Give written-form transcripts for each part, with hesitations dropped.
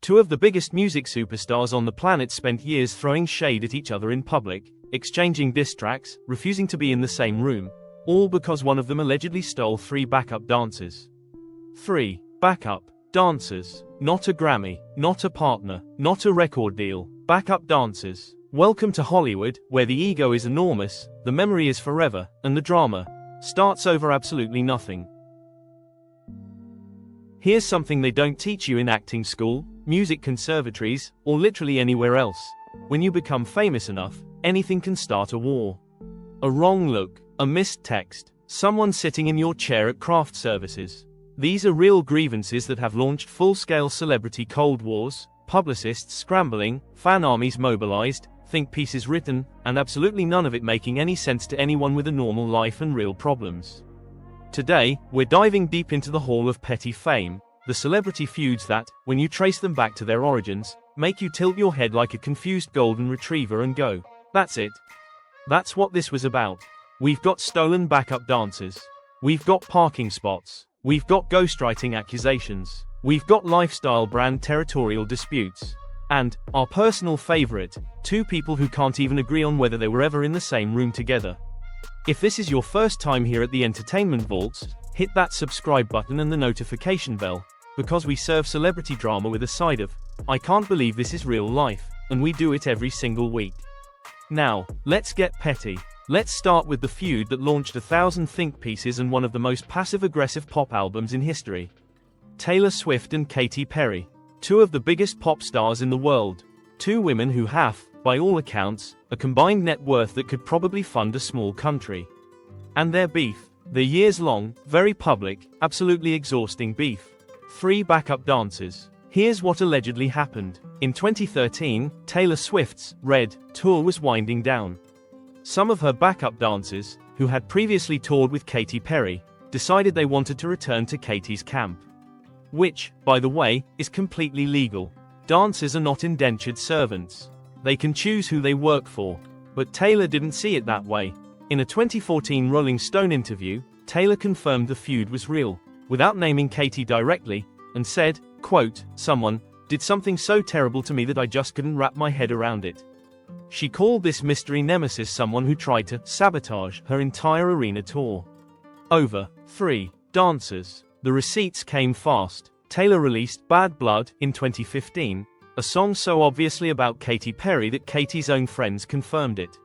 Two of the biggest music superstars on the planet spent years throwing shade at each other in public, exchanging diss tracks, refusing to be in the same room, all because one of them allegedly stole 3 backup dancers. 3 backup dancers. Not a Grammy, not a partner, not a record deal, backup dancers. Welcome to Hollywood, where the ego is enormous, the memory is forever, and the drama starts over absolutely nothing. Here's something they don't teach you in acting school, music conservatories, or literally anywhere else. When you become famous enough, anything can start a war. A wrong look, a missed text, someone sitting in your chair at craft services. These are real grievances that have launched full-scale celebrity cold wars, publicists scrambling, fan armies mobilized, think pieces written, and absolutely none of it making any sense to anyone with a normal life and real problems. Today, we're diving deep into the Hall of Petty Fame, the celebrity feuds that, when you trace them back to their origins, make you tilt your head like a confused golden retriever and go, "That's it. That's what this was about." We've got stolen backup dancers. We've got parking spots. We've got ghostwriting accusations. We've got lifestyle brand territorial disputes. And, our personal favorite, 2 people who can't even agree on whether they were ever in the same room together. If this is your first time here at the Entertainment Vaults, hit that subscribe button and the notification bell, because we serve celebrity drama with a side of, "I can't believe this is real life," and we do it every single week. Now, let's get petty. Let's start with the feud that launched 1,000 think pieces and one of the most passive-aggressive pop albums in history. Taylor Swift and Katy Perry. 2 of the biggest pop stars in the world. 2 women who have, by all accounts, a combined net worth that could probably fund a small country. And their beef. Their years-long, very public, absolutely exhausting beef. 3 backup dancers. Here's what allegedly happened. In 2013, Taylor Swift's Red tour was winding down. Some of her backup dancers, who had previously toured with Katy Perry, decided they wanted to return to Katy's camp. Which, by the way, is completely legal. Dancers are not indentured servants. They can choose who they work for. But Taylor didn't see it that way. In a 2014 Rolling Stone interview, Taylor confirmed the feud was real, without naming Katy directly, and said, quote, "Someone did something so terrible to me that I just couldn't wrap my head around it." She called this mystery nemesis someone who tried to sabotage her entire arena tour. Over 3 dancers. The receipts came fast. Taylor released Bad Blood in 2015, a song so obviously about Katy Perry that Katy's own friends confirmed it.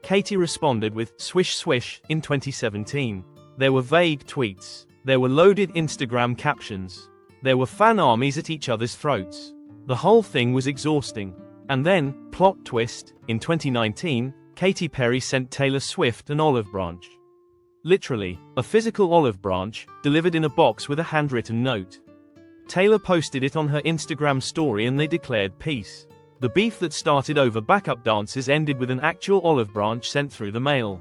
Katy responded with Swish Swish in 2017. There were vague tweets. There were loaded Instagram captions. There were fan armies at each other's throats. The whole thing was exhausting. And then, plot twist, in 2019, Katy Perry sent Taylor Swift an olive branch. Literally, a physical olive branch, delivered in a box with a handwritten note. Taylor posted it on her Instagram story and they declared peace. The beef that started over backup dancers ended with an actual olive branch sent through the mail.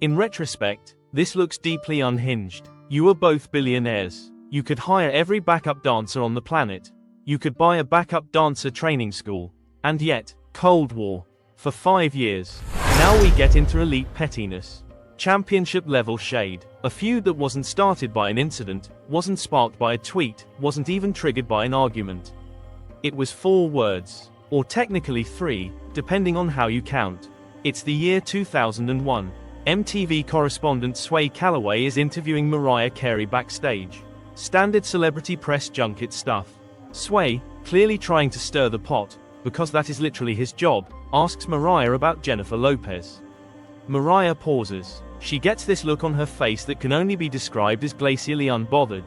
In retrospect, this looks deeply unhinged. You were both billionaires. You could hire every backup dancer on the planet. You could buy a backup dancer training school. And yet, Cold War. For 5 years. Now we get into elite pettiness. Championship-level shade. A feud that wasn't started by an incident, wasn't sparked by a tweet, wasn't even triggered by an argument. It was 4 words. Or technically 3, depending on how you count. It's the year 2001. MTV correspondent Sway Calloway is interviewing Mariah Carey backstage. Standard celebrity press junket stuff. Sway, clearly trying to stir the pot, because that is literally his job, asks Mariah about Jennifer Lopez. Mariah pauses. She gets this look on her face that can only be described as glacially unbothered.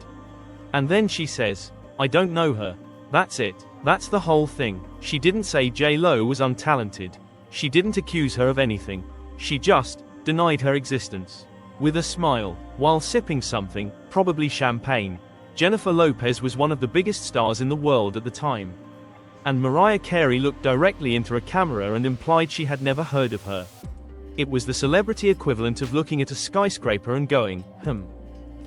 And then she says, "I don't know her. That's it. That's the whole thing." She didn't say J-Lo was untalented. She didn't accuse her of anything. She just denied her existence. With a smile, while sipping something, probably champagne. Jennifer Lopez was one of the biggest stars in the world at the time. And Mariah Carey looked directly into a camera and implied she had never heard of her. It was the celebrity equivalent of looking at a skyscraper and going,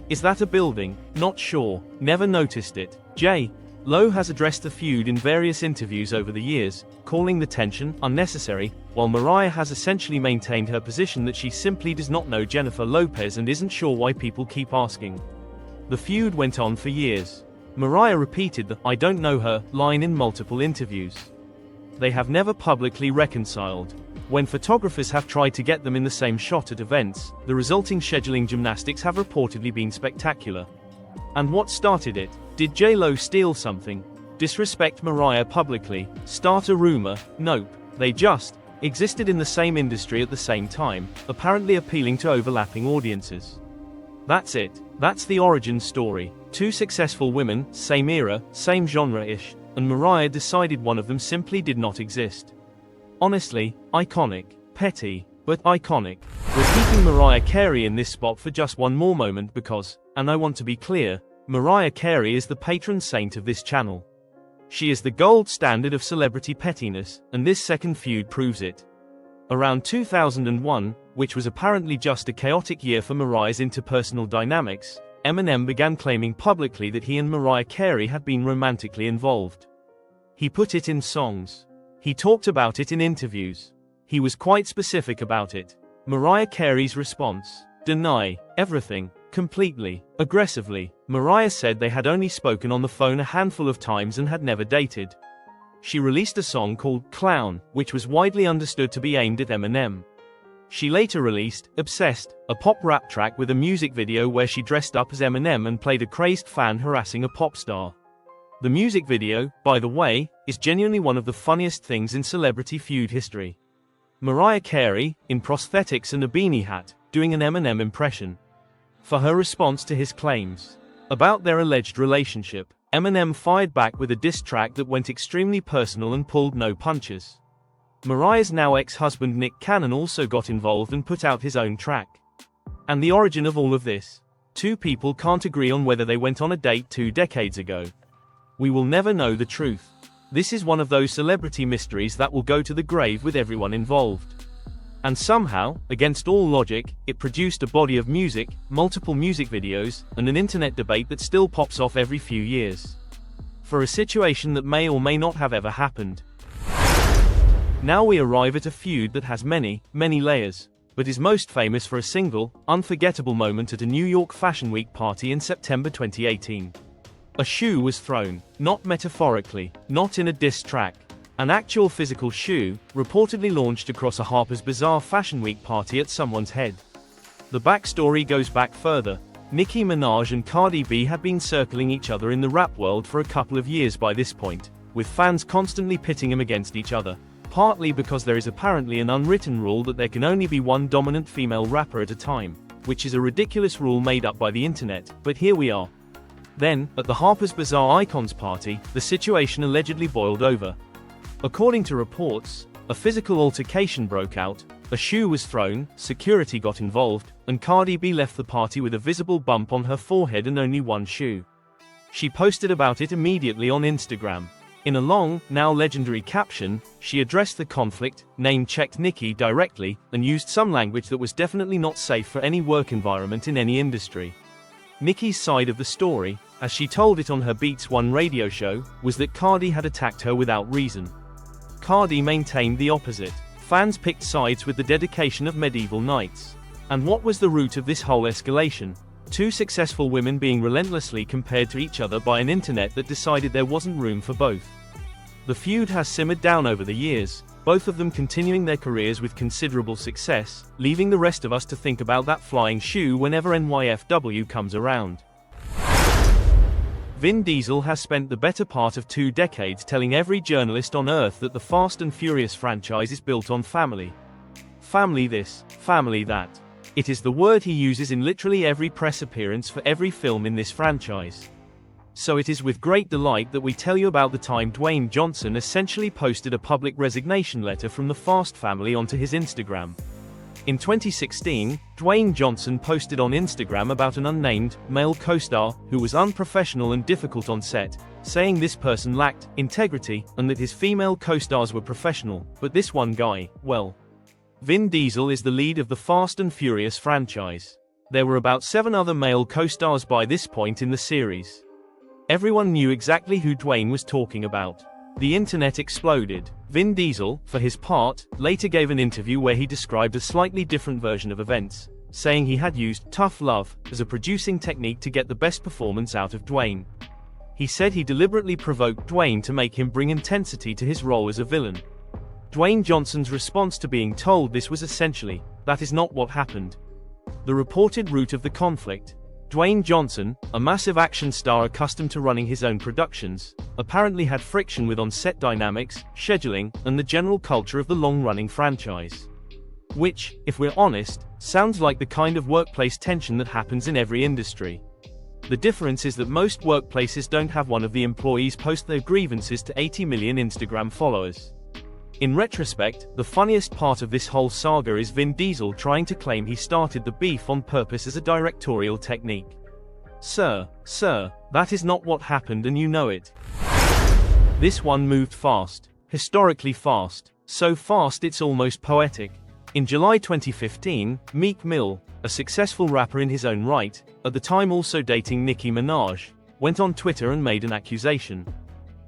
is that a building? Not sure, never noticed it. J-Lo has addressed the feud in various interviews over the years, calling the tension unnecessary, while Mariah has essentially maintained her position that she simply does not know Jennifer Lopez and isn't sure why people keep asking. The feud went on for years. Mariah repeated the "I don't know her" line in multiple interviews. They have never publicly reconciled. When photographers have tried to get them in the same shot at events, the resulting scheduling gymnastics have reportedly been spectacular. And what started it? Did J-Lo steal something? Disrespect Mariah publicly? Start a rumor? Nope. They just existed in the same industry at the same time, apparently appealing to overlapping audiences. That's it. That's the origin story. Two successful women, same era, same genre-ish, and Mariah decided one of them simply did not exist. Honestly, iconic. Petty, but iconic. We're keeping Mariah Carey in this spot for just one more moment because, and I want to be clear, Mariah Carey is the patron saint of this channel. She is the gold standard of celebrity pettiness, and this second feud proves it. Around 2001, which was apparently just a chaotic year for Mariah's interpersonal dynamics, Eminem began claiming publicly that he and Mariah Carey had been romantically involved. He put it in songs. He talked about it in interviews. He was quite specific about it. Mariah Carey's response: deny everything, completely, aggressively. Mariah said they had only spoken on the phone a handful of times and had never dated. She released a song called Clown, which was widely understood to be aimed at Eminem. She later released Obsessed, a pop rap track with a music video where she dressed up as Eminem and played a crazed fan harassing a pop star. The music video, by the way, is genuinely one of the funniest things in celebrity feud history. Mariah Carey, in prosthetics and a beanie hat, doing an Eminem impression. For her response to his claims about their alleged relationship, Eminem fired back with a diss track that went extremely personal and pulled no punches. Mariah's now ex-husband Nick Cannon also got involved and put out his own track. And the origin of all of this? Two people can't agree on whether they went on a date 2 decades ago. We will never know the truth. This is one of those celebrity mysteries that will go to the grave with everyone involved. And somehow, against all logic, it produced a body of music, multiple music videos, and an internet debate that still pops off every few years. For a situation that may or may not have ever happened. Now we arrive at a feud that has many, many layers, but is most famous for a single, unforgettable moment at a New York Fashion Week party in September 2018. A shoe was thrown, not metaphorically, not in a diss track. An actual physical shoe, reportedly launched across a Harper's Bazaar Fashion Week party at someone's head. The backstory goes back further. Nicki Minaj and Cardi B had been circling each other in the rap world for a couple of years by this point, with fans constantly pitting them against each other, partly because there is apparently an unwritten rule that there can only be one dominant female rapper at a time, which is a ridiculous rule made up by the internet, but here we are. Then, at the Harper's Bazaar Icons party, the situation allegedly boiled over. According to reports, a physical altercation broke out, a shoe was thrown, security got involved, and Cardi B left the party with a visible bump on her forehead and only one shoe. She posted about it immediately on Instagram. In a long, now legendary caption, she addressed the conflict, name-checked Nicki directly, and used some language that was definitely not safe for any work environment in any industry. Nicki's side of the story, as she told it on her Beats One radio show, was that Cardi had attacked her without reason. Cardi maintained the opposite. Fans picked sides with the dedication of medieval knights. And what was the root of this whole escalation? Two successful women being relentlessly compared to each other by an internet that decided there wasn't room for both. The feud has simmered down over the years, both of them continuing their careers with considerable success, leaving the rest of us to think about that flying shoe whenever NYFW comes around. Vin Diesel has spent the better part of 2 decades telling every journalist on Earth that the Fast and Furious franchise is built on family. Family this, family that. It is the word he uses in literally every press appearance for every film in this franchise. So it is with great delight that we tell you about the time Dwayne Johnson essentially posted a public resignation letter from the Fast family onto his Instagram. In 2016, Dwayne Johnson posted on Instagram about an unnamed, male co-star, who was unprofessional and difficult on set, saying this person lacked integrity, and that his female co-stars were professional, but this one guy, well. Vin Diesel is the lead of the Fast and Furious franchise. There were about 7 other male co-stars by this point in the series. Everyone knew exactly who Dwayne was talking about. The internet exploded. Vin Diesel, for his part, later gave an interview where he described a slightly different version of events, saying he had used tough love as a producing technique to get the best performance out of Dwayne. He said he deliberately provoked Dwayne to make him bring intensity to his role as a villain. Dwayne Johnson's response to being told this was essentially, "That is not what happened." The reported root of the conflict. Dwayne Johnson, a massive action star accustomed to running his own productions, apparently had friction with on-set dynamics, scheduling, and the general culture of the long-running franchise. Which, if we're honest, sounds like the kind of workplace tension that happens in every industry. The difference is that most workplaces don't have one of the employees post their grievances to 80 million Instagram followers. In retrospect, the funniest part of this whole saga is Vin Diesel trying to claim he started the beef on purpose as a directorial technique. Sir, that is not what happened and you know it. This one moved fast. Historically fast. So fast it's almost poetic. In July 2015, Meek Mill, a successful rapper in his own right, at the time also dating Nicki Minaj, went on Twitter and made an accusation.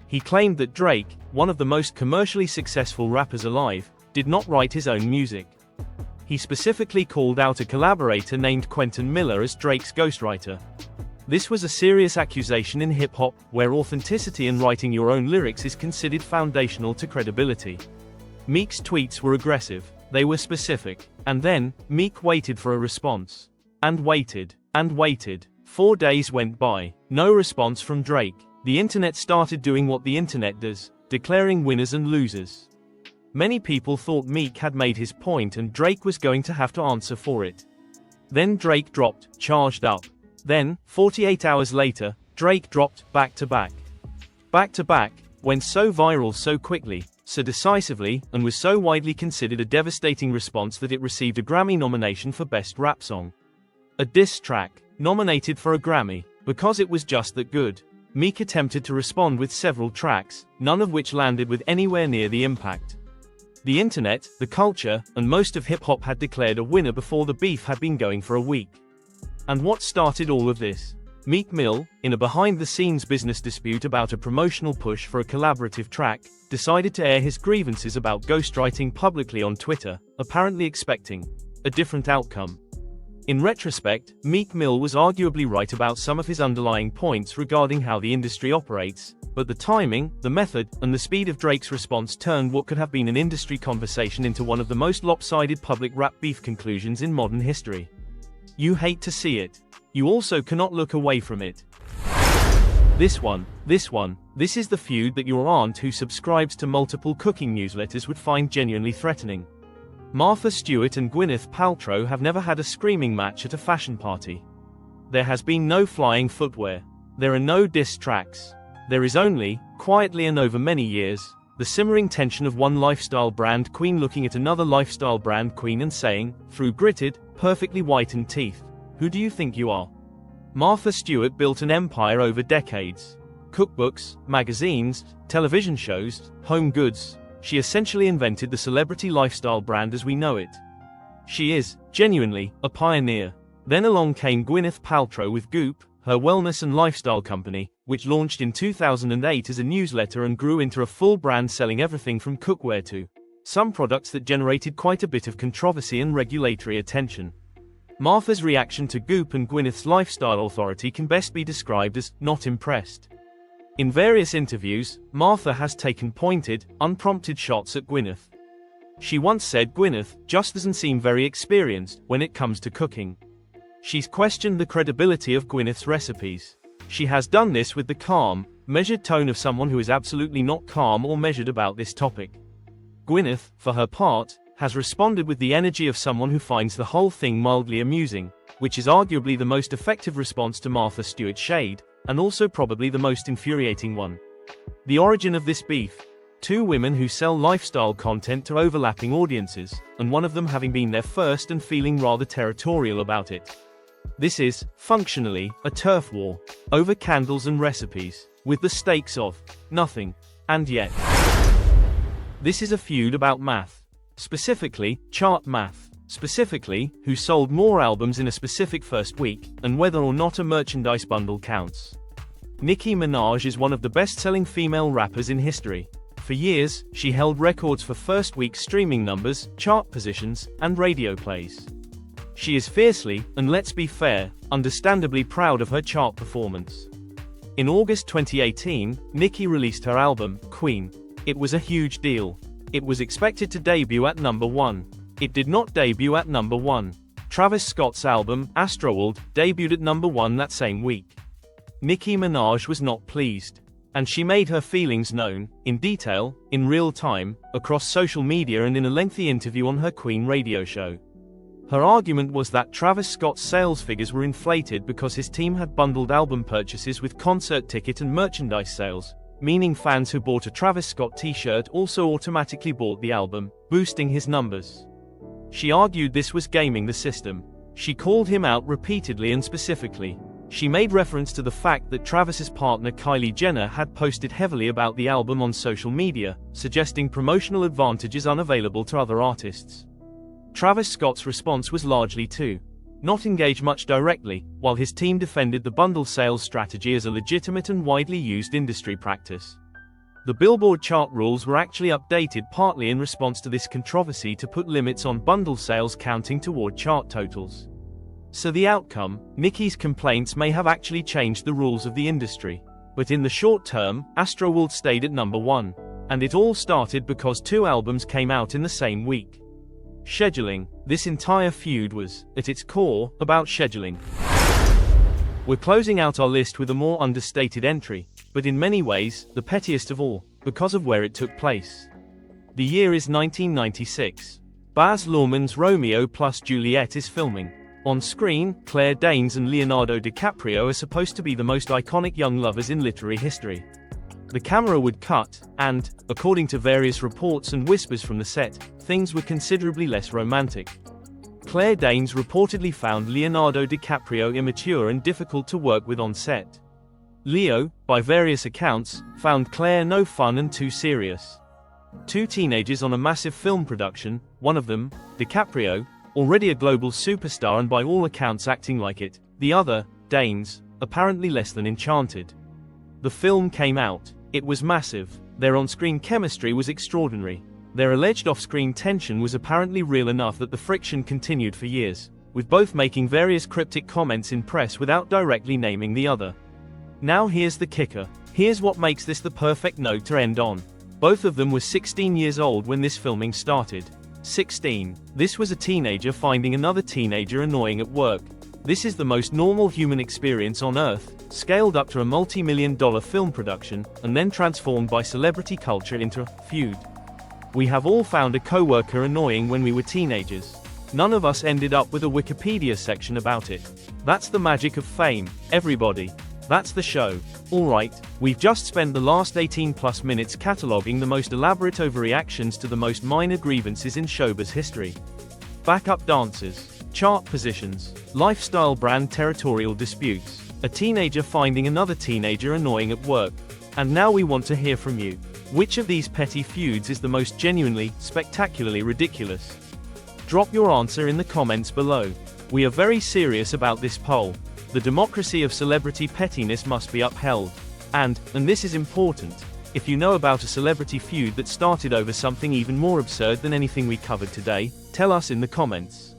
He claimed that Drake, one of the most commercially successful rappers alive, did not write his own music. He specifically called out a collaborator named Quentin Miller as Drake's ghostwriter. This was a serious accusation in hip-hop, where authenticity and writing your own lyrics is considered foundational to credibility. Meek's tweets were aggressive. They were specific. And then, Meek waited for a response. And waited. And waited. 4 days went by. No response from Drake. The internet started doing what the internet does, declaring winners and losers. Many people thought Meek had made his point and Drake was going to have to answer for it. Then Drake dropped, Charged Up. Then, 48 hours later, Drake dropped, Back to Back. Back to Back went so viral so quickly, so decisively, and was so widely considered a devastating response that it received a Grammy nomination for Best Rap Song. A diss track, nominated for a Grammy, because it was just that good. Meek attempted to respond with several tracks, none of which landed with anywhere near the impact. The internet, the culture, and most of hip-hop had declared a winner before the beef had been going for a week. And what started all of this? Meek Mill, in a behind-the-scenes business dispute about a promotional push for a collaborative track, decided to air his grievances about ghostwriting publicly on Twitter, apparently expecting a different outcome. In retrospect, Meek Mill was arguably right about some of his underlying points regarding how the industry operates, but the timing, the method, and the speed of Drake's response turned what could have been an industry conversation into one of the most lopsided public rap beef conclusions in modern history. You hate to see it. You also cannot look away from it. This is the feud that your aunt who subscribes to multiple cooking newsletters would find genuinely threatening. Martha Stewart and Gwyneth Paltrow have never had a screaming match at a fashion party. There has been no flying footwear. There are no diss tracks. There is only, quietly and over many years, the simmering tension of one lifestyle brand queen looking at another lifestyle brand queen and saying, through gritted, perfectly whitened teeth, "Who do you think you are?" Martha Stewart built an empire over decades. Cookbooks, magazines, television shows, home goods. She essentially invented the celebrity lifestyle brand as we know it. She is, genuinely, a pioneer. Then along came Gwyneth Paltrow with Goop, her wellness and lifestyle company, which launched in 2008 as a newsletter and grew into a full brand selling everything from cookware to some products that generated quite a bit of controversy and regulatory attention. Martha's reaction to Goop and Gwyneth's lifestyle authority can best be described as not impressed. In various interviews, Martha has taken pointed, unprompted shots at Gwyneth. She once said Gwyneth just doesn't seem very experienced when it comes to cooking. She's questioned the credibility of Gwyneth's recipes. She has done this with the calm, measured tone of someone who is absolutely not calm or measured about this topic. Gwyneth, for her part, has responded with the energy of someone who finds the whole thing mildly amusing, which is arguably the most effective response to Martha Stewart's shade, and also probably the most infuriating one. The origin of this beef: two women who sell lifestyle content to overlapping audiences, and one of them having been there first and feeling rather territorial about it. This is, functionally, a turf war, over candles and recipes, with the stakes of nothing. And yet, this is a feud about math. Specifically, chart math. Specifically, who sold more albums in a specific first week, and whether or not a merchandise bundle counts. Nicki Minaj is one of the best-selling female rappers in history. For years, she held records for first-week streaming numbers, chart positions, and radio plays. She is fiercely, and let's be fair, understandably proud of her chart performance. In August 2018, Nicki released her album, Queen. It was a huge deal. It was expected to debut at number 1. It did not debut at number 1. Travis Scott's album, Astroworld, debuted at number 1 that same week. Nicki Minaj was not pleased. And she made her feelings known, in detail, in real time, across social media and in a lengthy interview on her Queen radio show. Her argument was that Travis Scott's sales figures were inflated because his team had bundled album purchases with concert ticket and merchandise sales, meaning fans who bought a Travis Scott t-shirt also automatically bought the album, boosting his numbers. She argued this was gaming the system. She called him out repeatedly and specifically. She made reference to the fact that Travis's partner Kylie Jenner had posted heavily about the album on social media, suggesting promotional advantages unavailable to other artists. Travis Scott's response was largely to not engage much directly, while his team defended the bundle sales strategy as a legitimate and widely used industry practice. The Billboard chart rules were actually updated partly in response to this controversy to put limits on bundle sales counting toward chart totals. So the outcome, Nicki's complaints may have actually changed the rules of the industry. But in the short term, Astroworld stayed at number 1. And it all started because 2 albums came out in the same week. Scheduling. This entire feud was, at its core, about scheduling. We're closing out our list with a more understated entry, but in many ways, the pettiest of all, because of where it took place. The year is 1996. Baz Luhrmann's Romeo plus Juliet is filming. On screen, Claire Danes and Leonardo DiCaprio are supposed to be the most iconic young lovers in literary history. The camera would cut, and, according to various reports and whispers from the set, things were considerably less romantic. Claire Danes reportedly found Leonardo DiCaprio immature and difficult to work with on set. Leo, by various accounts, found Claire no fun and too serious. 2 teenagers on a massive film production, one of them, DiCaprio, already a global superstar and by all accounts acting like it, the other, Danes, apparently less than enchanted. The film came out. It was massive. Their on-screen chemistry was extraordinary. Their alleged off-screen tension was apparently real enough that the friction continued for years, with both making various cryptic comments in press without directly naming the other. Now here's the kicker. Here's what makes this the perfect note to end on. Both of them were 16 years old when this filming started. 16. This was a teenager finding another teenager annoying at work. This is the most normal human experience on Earth, scaled up to a multi-million-dollar film production, and then transformed by celebrity culture into a feud. We have all found a coworker annoying when we were teenagers. None of us ended up with a Wikipedia section about it. That's the magic of fame, everybody. That's the show. Alright, we've just spent the last 18+ minutes cataloging the most elaborate overreactions to the most minor grievances in showbiz history. Backup dancers, chart positions, lifestyle brand territorial disputes, a teenager finding another teenager annoying at work. And now we want to hear from you. Which of these petty feuds is the most genuinely, spectacularly ridiculous? Drop your answer in the comments below. We are very serious about this poll. The democracy of celebrity pettiness must be upheld. And this is important, if you know about a celebrity feud that started over something even more absurd than anything we covered today, tell us in the comments.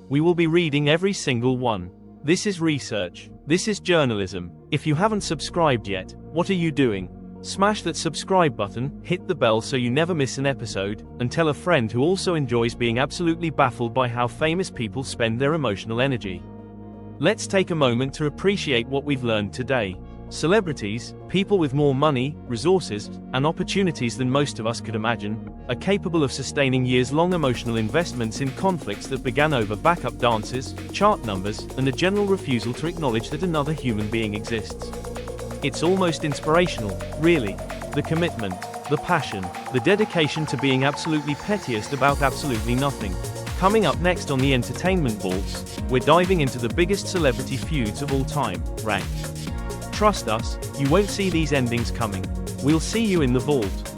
We will be reading every single one. This is research. This is journalism. If you haven't subscribed yet, what are you doing? Smash that subscribe button, hit the bell so you never miss an episode, and tell a friend who also enjoys being absolutely baffled by how famous people spend their emotional energy. Let's take a moment to appreciate what we've learned today. Celebrities, people with more money, resources, and opportunities than most of us could imagine, are capable of sustaining years-long emotional investments in conflicts that began over backup dancers, chart numbers, and a general refusal to acknowledge that another human being exists. It's almost inspirational, really. The commitment, the passion, the dedication to being absolutely pettiest about absolutely nothing. Coming up next on the Entertainment Vaults, we're diving into the biggest celebrity feuds of all time, ranked. Trust us, you won't see these endings coming. We'll see you in the vault.